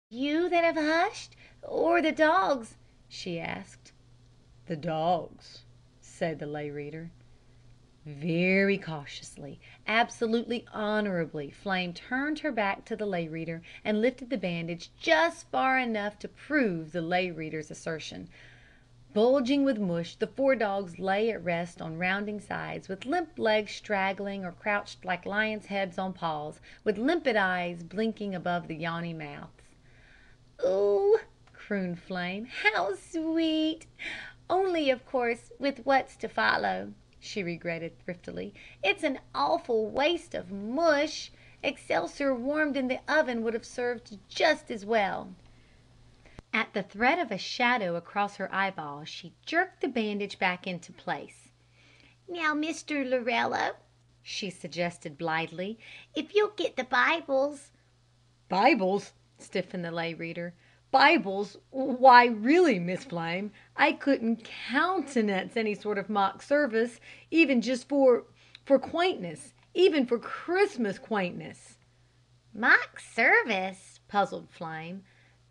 You that have hushed, or the dogs?" she asked. "The dogs," said the lay reader. Very cautiously, absolutely honorably, Flame turned her back to the lay reader and lifted the bandage just far enough to prove the lay reader's assertion. Bulging with mush, the four dogs lay at rest on rounding sides, with limp legs straggling or crouched like lions' heads on paws, with limpid eyes blinking above the yawning mouths. "Ooh!" crooned Flame. "How sweet! Only, of course, with what's to follow," she regretted thriftily. "It's an awful waste of mush. Excelsior warmed in the oven would have served just as well." At the threat of a shadow across her eyeball she jerked the bandage back into place. "Now, Mr. Lorello," she suggested blithely, "if you'll get the Bibles." "Bibles!" stiffened the lay reader. "Bibles! Why, really, Miss Flame, I couldn't countenance any sort of mock service, even just for quaintness, even for Christmas quaintness." "Mock service?" puzzled Flame.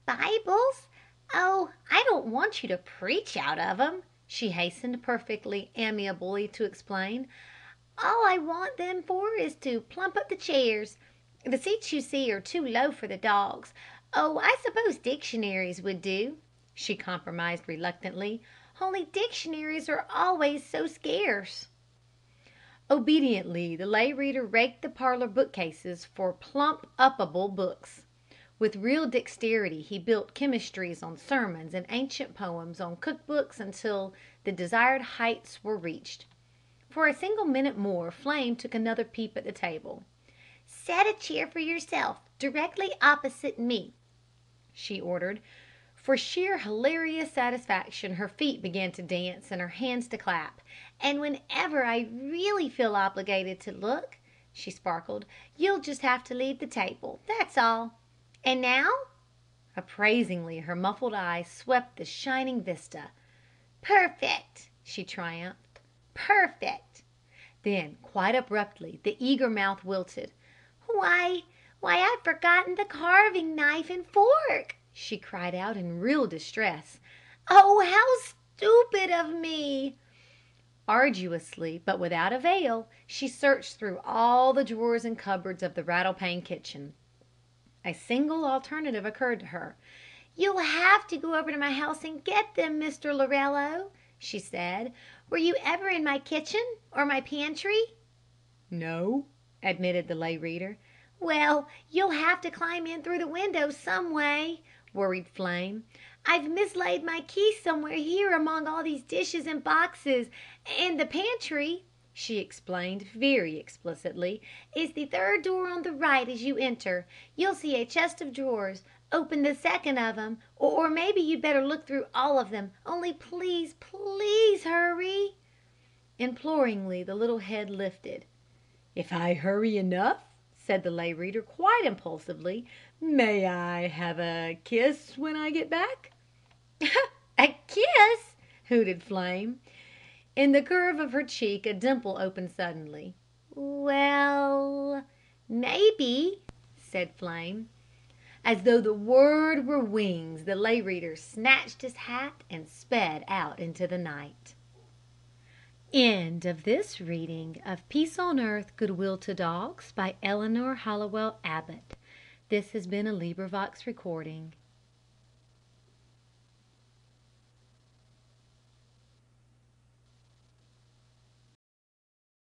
"Bibles? Oh, I don't want you to preach out of 'em," she hastened perfectly amiably to explain. "All I want them for is to plump up the chairs. The seats, you see, are too low for the dogs. Oh, I suppose dictionaries would do," she compromised reluctantly, "only dictionaries are always so scarce." Obediently the lay reader raked the parlor bookcases for plump-upable books. With real dexterity he built chemistries on sermons and ancient poems on cook books until the desired heights were reached. For a single minute more Flame took another peep at the table. "Set a chair for yourself, directly opposite me," she ordered. For sheer hilarious satisfaction her feet began to dance and her hands to clap. "And whenever I really feel obligated to look," she sparkled, "you'll just have to leave the table, that's all. And now?" Appraisingly her muffled eyes swept the shining vista. "Perfect!" she triumphed. "Perfect!" Then, quite abruptly, the eager mouth wilted. "Why, I'd forgotten the carving knife and fork!" she cried out in real distress. "Oh, how stupid of me!" Arduously, but without avail, she searched through all the drawers and cupboards of the Rattle-Pane kitchen. A single alternative occurred to her. "You'll have to go over to my house and get them, Mr. Lorello," she said. "Were you ever in my kitchen or my pantry?" "No," admitted the lay reader. "Well, you'll have to climb in through the window some way," worried Flame. "I've mislaid my key somewhere here among all these dishes and boxes, and the pantry," she explained very explicitly, "is the third door on the right as you enter. You'll see a chest of drawers. Open the second of 'em, or maybe you'd better look through all of them. Only please, please hurry." Imploringly the little head lifted. "If I hurry enough," said the lay reader quite impulsively, "may I have a kiss when I get back?" "A kiss?" hooted Flame. In the curve of her cheek a dimple opened suddenly. "Well, maybe," said Flame. As though the word were wings, the lay reader snatched his hat and sped out into the night. End of this reading of Peace on Earth, Goodwill to Dogs by Eleanor Halliwell Abbott. This has been a LibriVox recording.